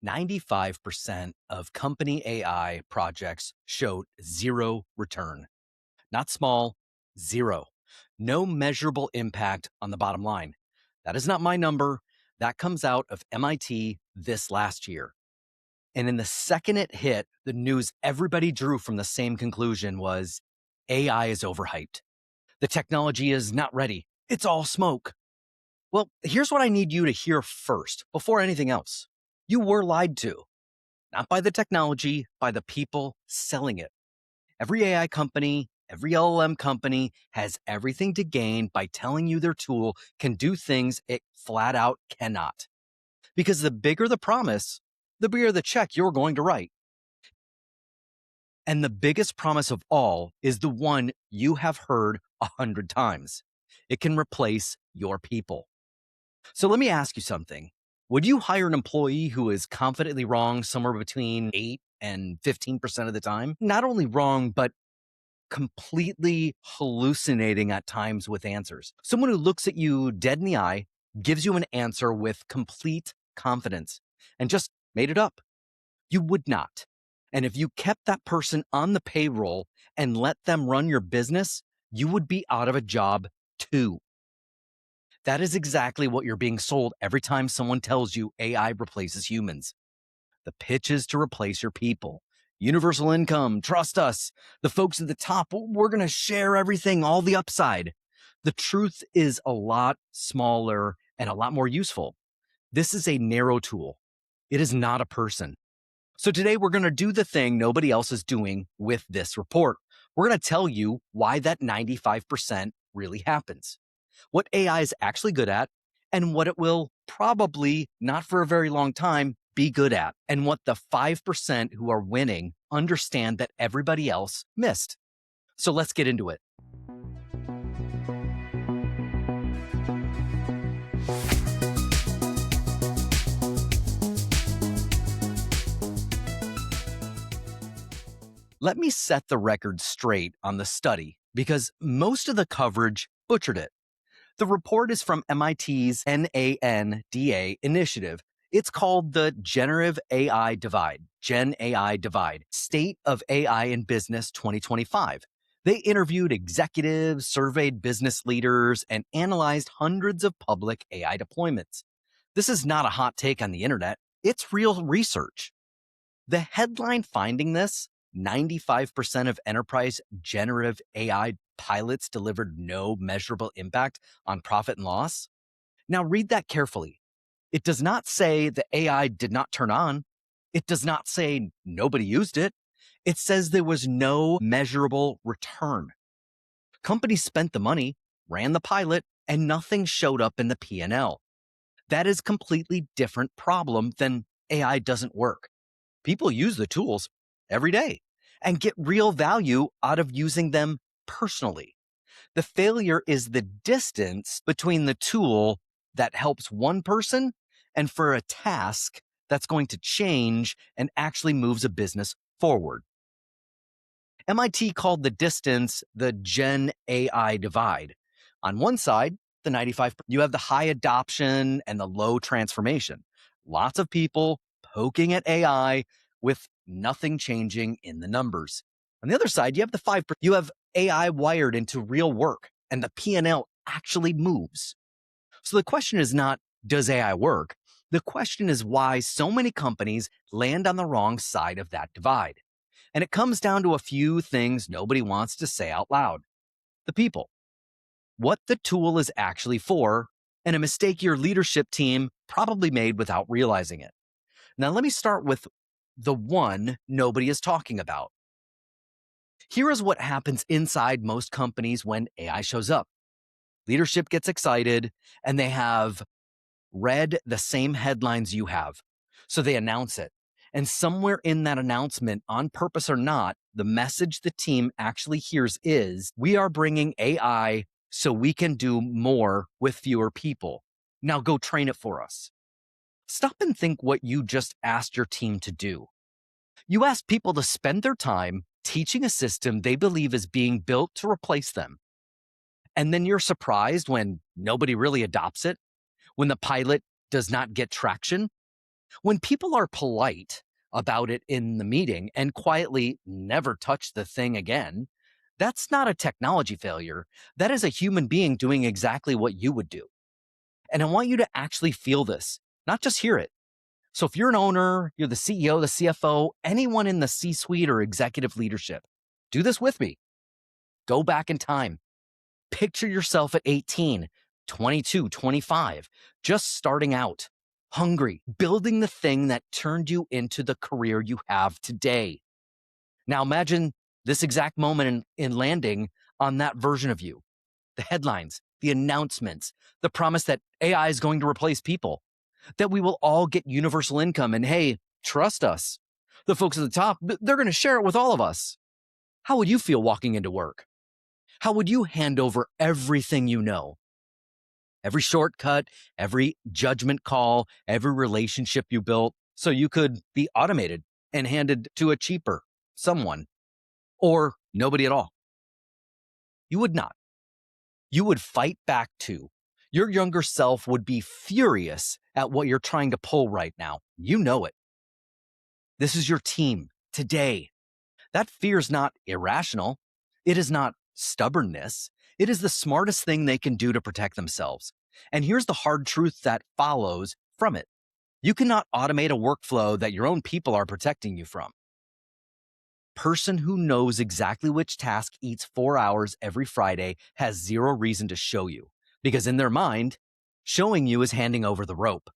95% of company AI projects showed zero return. Not small, zero. No measurable impact on the bottom line. That is not my number. That comes out of MIT this last year. And in the second it hit, the news everybody drew from the same conclusion was AI is overhyped. The technology is not ready. It's all smoke. Well, here's what I need you to hear first, before anything else. You were lied to, not by the technology, by the people selling it. Every AI company, every LLM company has everything to gain by telling you their tool can do things it flat out cannot. Because the bigger the promise, the bigger the check you're going to write. And the biggest promise of all is the one you have heard 100 times. It can replace your people. So let me ask you something. Would you hire an employee who is confidently wrong somewhere between 8 and 15% of the time? Not only wrong, but completely hallucinating at times with answers. Someone who looks at you dead in the eye, gives you an answer with complete confidence, and just made it up. You would not. And if you kept that person on the payroll and let them run your business, you would be out of a job too. That is exactly what you're being sold every time someone tells you AI replaces humans. The pitch is to replace your people. Universal income, trust us. The folks at the top, we're going to share everything, all the upside. The truth is a lot smaller and a lot more useful. This is a narrow tool. It is not a person. So today we're going to do the thing nobody else is doing with this report. We're going to tell you why that 95% really happens, what AI is actually good at, and what it will probably, not for a very long time, be good at, and what the 5% who are winning understand that everybody else missed. So let's get into it. Let me set the record straight on the study because most of the coverage butchered it. The report is from MIT's NANDA initiative. It's called the Generative AI Divide, GenAI Divide, State of AI in Business 2025. They interviewed executives, surveyed business leaders, and analyzed hundreds of public AI deployments. This is not a hot take on the internet. It's real research. The headline finding this, 95% of enterprise generative AI pilots delivered no measurable impact on profit and loss. Now read that carefully. It does not say the AI did not turn on. It does not say nobody used it. It says there was no measurable return. Companies spent the money, ran the pilot, and nothing showed up in the P&L. That is a completely different problem than AI doesn't work. People use the tools every day and get real value out of using them personally. The failure is the distance between the tool that helps one person and for a task that's going to change and actually moves a business forward. MIT called the distance the Gen AI divide. On one side, the 95%, you have the high adoption and the low transformation. Lots of people poking at AI with nothing changing in the numbers. On the other side, you have the 5%. You have AI wired into real work and the P&L actually moves. So the question is not, does AI work? The question is why so many companies land on the wrong side of that divide. And it comes down to a few things nobody wants to say out loud. The people, what the tool is actually for, and a mistake your leadership team probably made without realizing it. Now, let me start with the one nobody is talking about. Here is what happens inside most companies when AI shows up. Leadership gets excited and they have read the same headlines you have. So they announce it. And somewhere in that announcement, on purpose or not, the message the team actually hears is, we are bringing AI so we can do more with fewer people. Now go train it for us. Stop and think what you just asked your team to do. You asked people to spend their time teaching a system they believe is being built to replace them. And then you're surprised when nobody really adopts it, when the pilot does not get traction. When people are polite about it in the meeting and quietly never touch the thing again, that's not a technology failure. That is a human being doing exactly what you would do. And I want you to actually feel this, not just hear it. So if you're an owner, you're the CEO, the CFO, anyone in the C-suite or executive leadership, do this with me. Go back in time. Picture yourself at 18, 22, 25, just starting out, hungry, building the thing that turned you into the career you have today. Now imagine this exact moment in landing on that version of you. The headlines, the announcements, the promise that AI is going to replace people, that we will all get universal income, and hey, trust us. The folks at the top, they're going to share it with all of us. How would you feel walking into work? How would you hand over everything you know? Every shortcut, every judgment call, every relationship you built, so you could be automated and handed to a cheaper someone, or nobody at all? You would not. You would fight back too. Your younger self would be furious at what you're trying to pull right now. You know it. This is your team today. That fear is not irrational. It is not stubbornness. It is the smartest thing they can do to protect themselves. And here's the hard truth that follows from it. You cannot automate a workflow that your own people are protecting you from. Person who knows exactly which task eats 4 hours every Friday has zero reason to show you, because in their mind, showing you is handing over the rope.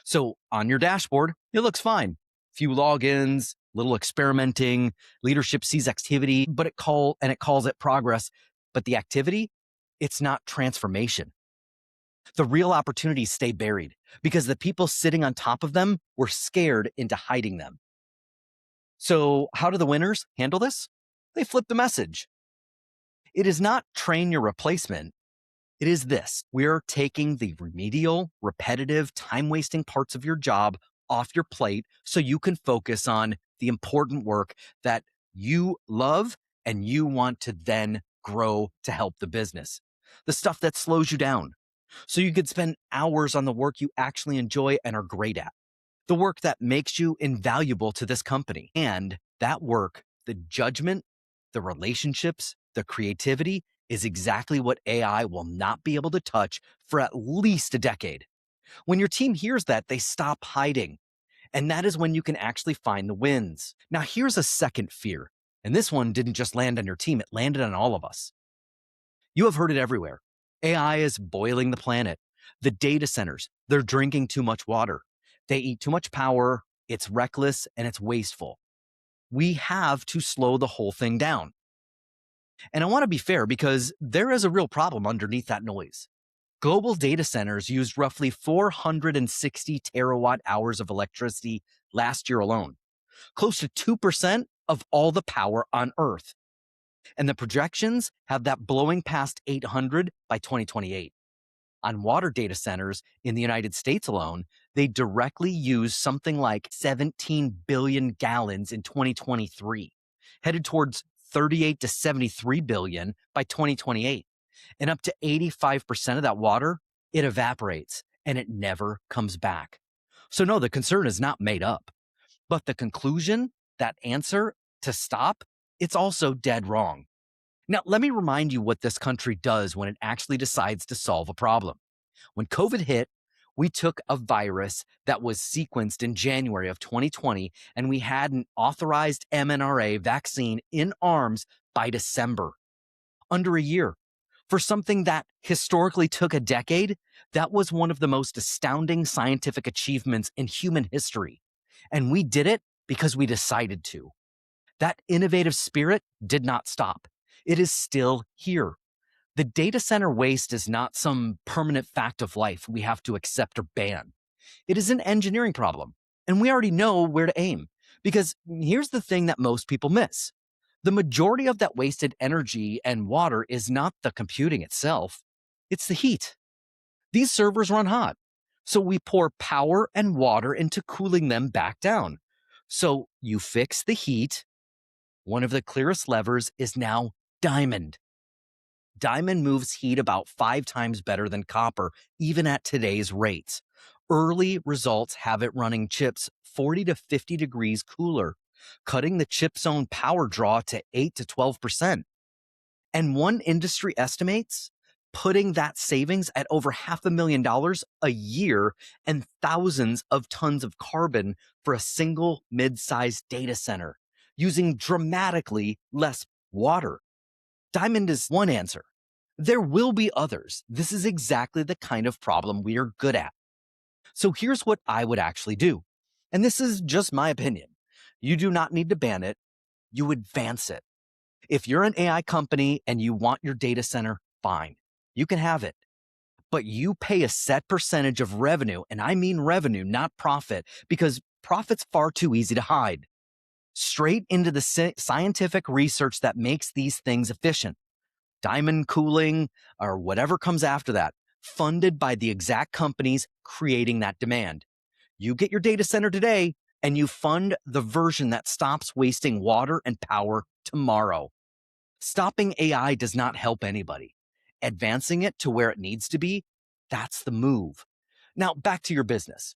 So on your dashboard, it looks fine. Few logins, little experimenting, leadership sees activity, but it calls it progress. But the activity, it's not transformation. The real opportunities stay buried because the people sitting on top of them were scared into hiding them. So how do the winners handle this? They flip the message. It is not train your replacement. It is this. We're taking the remedial, repetitive, time-wasting parts of your job off your plate so you can focus on the important work that you love and you want to then grow to help the business. The stuff that slows you down. So you could spend hours on the work you actually enjoy and are great at. The work that makes you invaluable to this company. And that work, the judgment, the relationships, the creativity is exactly what AI will not be able to touch for at least a decade. When your team hears that, they stop hiding. And that is when you can actually find the wins. Now, here's a second fear. And this one didn't just land on your team, it landed on all of us. You have heard it everywhere. AI is boiling the planet. The data centers, they're drinking too much water. They eat too much power. It's reckless and it's wasteful. We have to slow the whole thing down. And I want to be fair because there is a real problem underneath that noise. Global data centers used roughly 460 terawatt hours of electricity last year alone, close to 2% of all the power on Earth. And the projections have that blowing past 800 by 2028. On water data centers in the United States alone, they directly use something like 17 billion gallons in 2023, headed towards 38 to 73 billion by 2028. And up to 85% of that water, it evaporates and it never comes back. So no, the concern is not made up. But the conclusion, that answer to stop, it's also dead wrong. Now, let me remind you what this country does when it actually decides to solve a problem. When COVID hit, we took a virus that was sequenced in January of 2020, and we had an authorized mRNA vaccine in arms by December, under a year. For something that historically took a decade, that was one of the most astounding scientific achievements in human history. And we did it because we decided to. That innovative spirit did not stop. It is still here. The data center waste is not some permanent fact of life we have to accept or ban. It is an engineering problem, and we already know where to aim. Because here's the thing that most people miss. The majority of that wasted energy and water is not the computing itself, it's the heat. These servers run hot, so we pour power and water into cooling them back down. So you fix the heat. One of the clearest levers is now diamond. Diamond moves heat about 5 times better than copper, even at today's rates. Early results have it running chips 40 to 50 degrees cooler, cutting the chip's own power draw to 8 to 12%. And one industry estimates putting that savings at over $500,000 a year and thousands of tons of carbon for a single mid-sized data center, using dramatically less water. Diamond is one answer. There will be others. This is exactly the kind of problem we are good at. So here's what I would actually do. And this is just my opinion. You do not need to ban it. You advance it. If you're an AI company and you want your data center, fine. You can have it. But you pay a set percentage of revenue, and I mean revenue, not profit, because profit's far too easy to hide. Straight into the scientific research that makes these things efficient. Diamond cooling, or whatever comes after that, funded by the exact companies creating that demand. You get your data center today, and you fund the version that stops wasting water and power tomorrow. Stopping AI does not help anybody. Advancing it to where it needs to be, that's the move. Now, back to your business.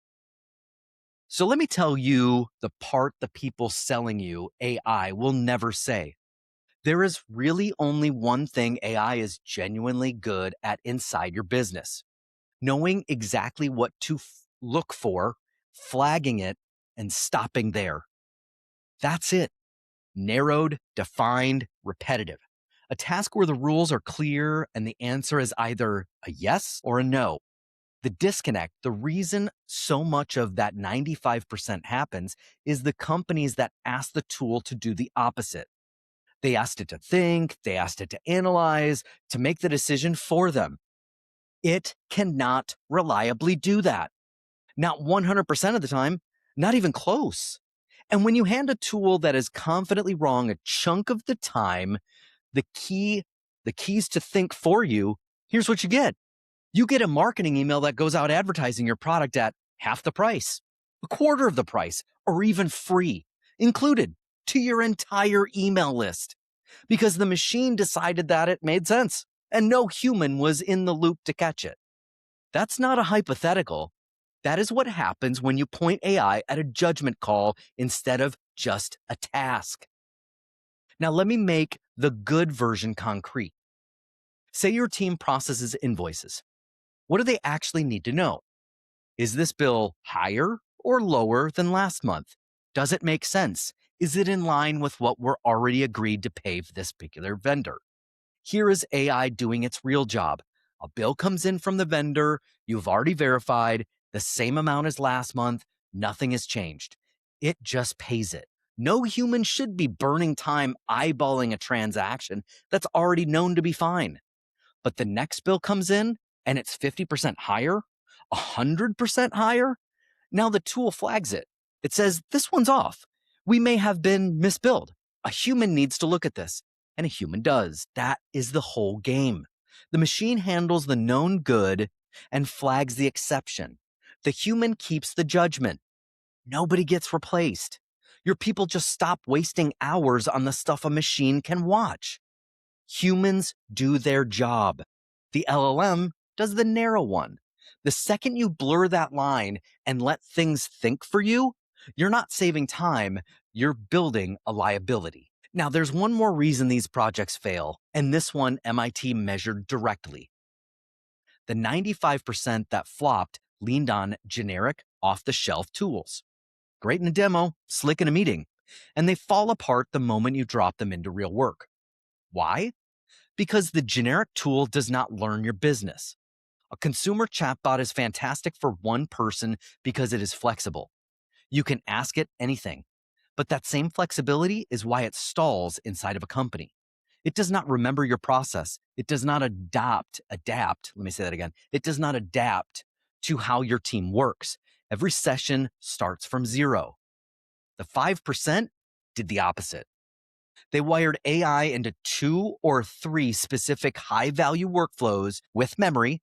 So let me tell you the part the people selling you AI will never say. There is really only one thing AI is genuinely good at inside your business: knowing exactly what to look for, flagging it, and stopping there. That's it. Narrowed, defined, repetitive. A task where the rules are clear and the answer is either a yes or a no. The disconnect, the reason so much of that 95% happens, is the companies that ask the tool to do the opposite. They asked it to think, they asked it to analyze, to make the decision for them. It cannot reliably do that. Not 100% of the time, not even close. And when you hand a tool that is confidently wrong a chunk of the time, the keys to think for you, here's what you get. You get a marketing email that goes out advertising your product at half the price, a quarter of the price, or even free, included to your entire email list, because the machine decided that it made sense and no human was in the loop to catch it. That's not a hypothetical. That is what happens when you point AI at a judgment call instead of just a task. Now, let me make the good version concrete. Say your team processes invoices. What do they actually need to know? Is this bill higher or lower than last month? Does it make sense? Is it in line with what we're already agreed to pay for this particular vendor? Here is AI doing its real job. A bill comes in from the vendor, you've already verified, the same amount as last month, nothing has changed. It just pays it. No human should be burning time eyeballing a transaction that's already known to be fine. But the next bill comes in and it's 50% higher, 100% higher. Now the tool flags it. It says, this one's off. We may have been misbilled. A human needs to look at this. And a human does. That is the whole game. The machine handles the known good and flags the exception. The human keeps the judgment. Nobody gets replaced. Your people just stop wasting hours on the stuff a machine can watch. Humans do their job. The LLM does the narrow one. The second you blur that line and let things think for you, you're not saving time, you're building a liability. Now, there's one more reason these projects fail, and this one MIT measured directly. The 95% that flopped leaned on generic, off-the-shelf tools. Great in a demo, slick in a meeting, and they fall apart the moment you drop them into real work. Why? Because the generic tool does not learn your business. A consumer chatbot is fantastic for one person because it is flexible. You can ask it anything. But that same flexibility is why it stalls inside of a company. It does not remember your process. It does not adapt. Let me say that again. It does not adapt to how your team works. Every session starts from zero. The 5% did the opposite. They wired AI into 2 or 3 specific high-value workflows with memory,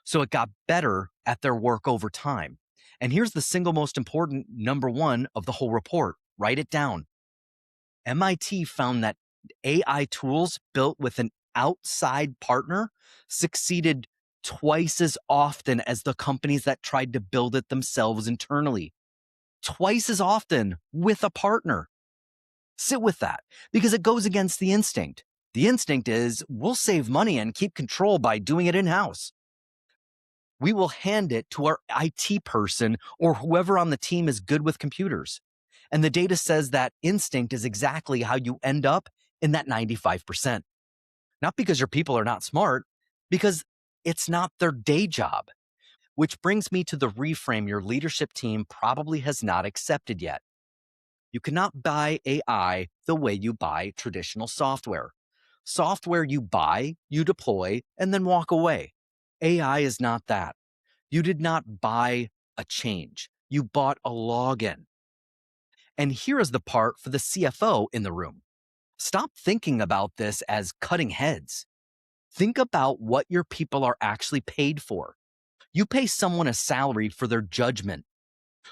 so it got better at their work over time. And here's the single most important number one of the whole report. Write it down. MIT found that AI tools built with an outside partner succeeded twice as often as the companies that tried to build it themselves internally. Twice as often with a partner. Sit with that because it goes against the instinct. The instinct is we'll save money and keep control by doing it in-house. We will hand it to our IT person or whoever on the team is good with computers. And the data says that instinct is exactly how you end up in that 95%. Not because your people are not smart, because it's not their day job. Which brings me to the reframe your leadership team probably has not accepted yet. You cannot buy AI the way you buy traditional software. Software you buy, you deploy, and then walk away. AI is not that. You did not buy a change. You bought a login. And here is the part for the CFO in the room. Stop thinking about this as cutting heads. Think about what your people are actually paid for. You pay someone a salary for their judgment,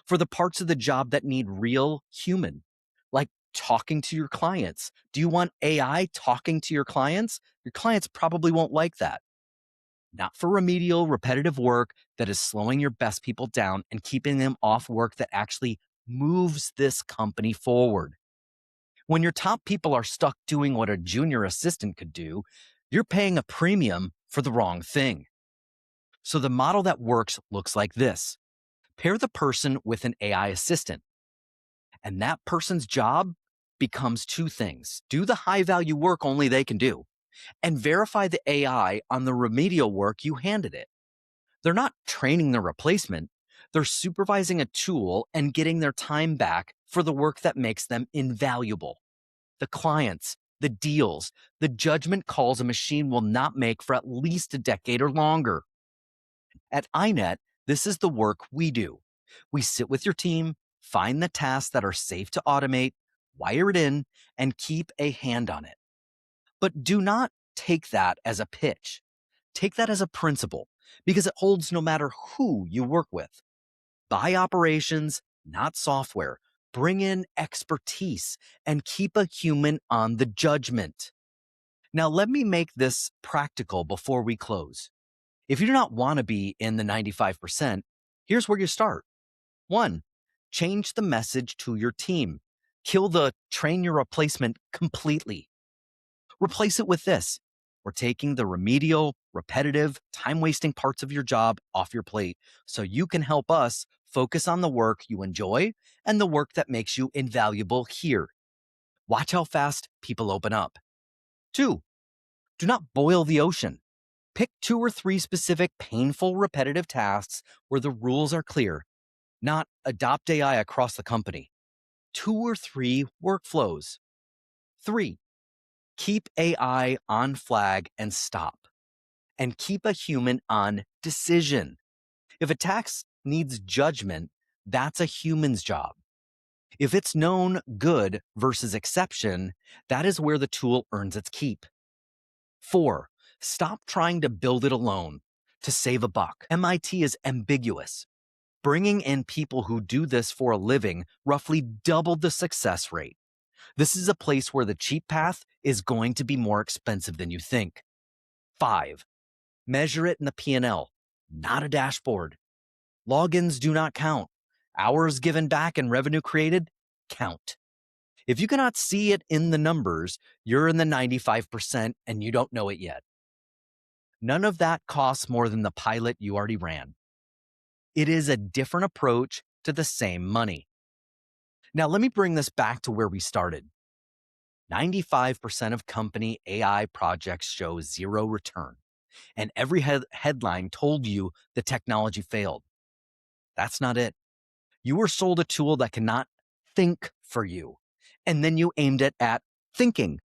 for the parts of the job that need real human, like talking to your clients. Do you want AI talking to your clients? Your clients probably won't like that. Not for remedial, repetitive work that is slowing your best people down and keeping them off work that actually moves this company forward. When your top people are stuck doing what a junior assistant could do, you're paying a premium for the wrong thing. So the model that works looks like this. Pair the person with an AI assistant, and that person's job becomes two things. Do the high-value work only they can do, and verify the AI on the remedial work you handed it. They're not training the replacement. They're supervising a tool and getting their time back for the work that makes them invaluable. The clients, the deals, the judgment calls a machine will not make for at least a decade or longer. At iNet, this is the work we do. We sit with your team, find the tasks that are safe to automate, wire it in, and keep a hand on it. But do not take that as a pitch. Take that as a principle because it holds no matter who you work with. Buy operations, not software. Bring in expertise and keep a human on the judgment. Now, let me make this practical before we close. If you do not want to be in the 95%, here's where you start. 1, change the message to your team. Kill the train your replacement completely. Replace it with this. We're taking the remedial, repetitive, time-wasting parts of your job off your plate so you can help us focus on the work you enjoy and the work that makes you invaluable here. Watch how fast people open up. 2, do not boil the ocean. Pick 2 or 3 specific painful, repetitive tasks where the rules are clear, not adopt AI across the company. 2 or 3 workflows. 3, keep AI on flag and stop. And keep a human on decision. If a task needs judgment, that's a human's job. If it's known good versus exception, that is where the tool earns its keep. 4, stop trying to build it alone to save a buck. MIT is ambiguous. Bringing in people who do this for a living roughly doubled the success rate. This is a place where the cheap path is going to be more expensive than you think. 5, measure it in the P&L, not a dashboard. Logins do not count. Hours given back and revenue created count. If you cannot see it in the numbers, you're in the 95% and you don't know it yet. None of that costs more than the pilot you already ran. It is a different approach to the same money. Now, let me bring this back to where we started. 95% of company AI projects show zero return, and every headline told you the technology failed. That's not it. You were sold a tool that cannot think for you, and then you aimed it at thinking.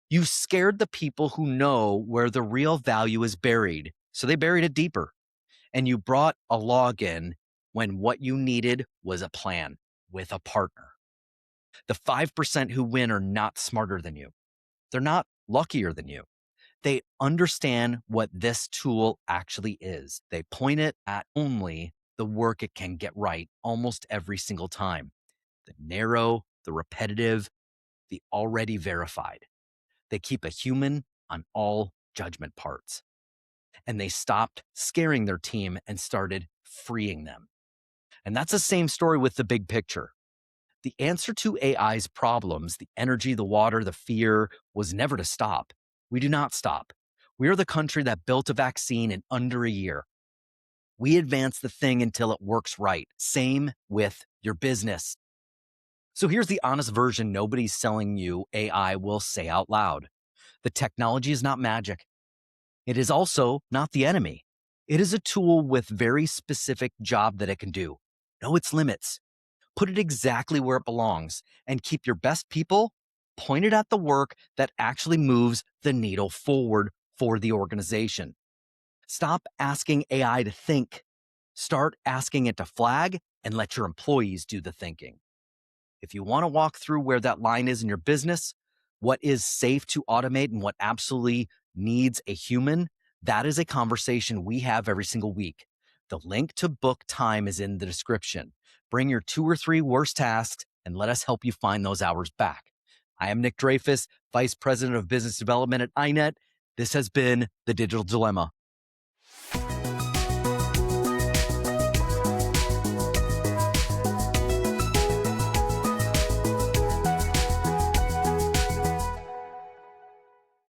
You scared the people who know where the real value is buried, so they buried it deeper. And you brought a login when what you needed was a plan with a partner. The 5% who win are not smarter than you. They're not luckier than you. They understand what this tool actually is. They point it at only the work it can get right almost every single time. The narrow, the repetitive, the already verified. They keep a human on all judgment parts. and they stopped scaring their team and started freeing them. And that's the same story with the big picture. The answer to AI's problems, the energy, the water, the fear, was never to stop. We do not stop. We are the country that built a vaccine in under a year. We advance the thing until it works right. Same with your business. So here's the honest version nobody's selling you AI will say out loud. The technology is not magic. It is also not the enemy. It is a tool with very specific job that it can do. Know its limits. Put it exactly where it belongs and keep your best people pointed at the work that actually moves the needle forward for the organization. Stop asking AI to think. Start asking it to flag and let your employees do the thinking. If you want to walk through where that line is in your business, what is safe to automate and what absolutely needs a human, that is a conversation we have every single week. The link to book time is in the description. Bring your 2 or 3 worst tasks and let us help you find those hours back. I am Nick Dreyfus, Vice President of Business Development at iNet. This has been The Digital Dilemma.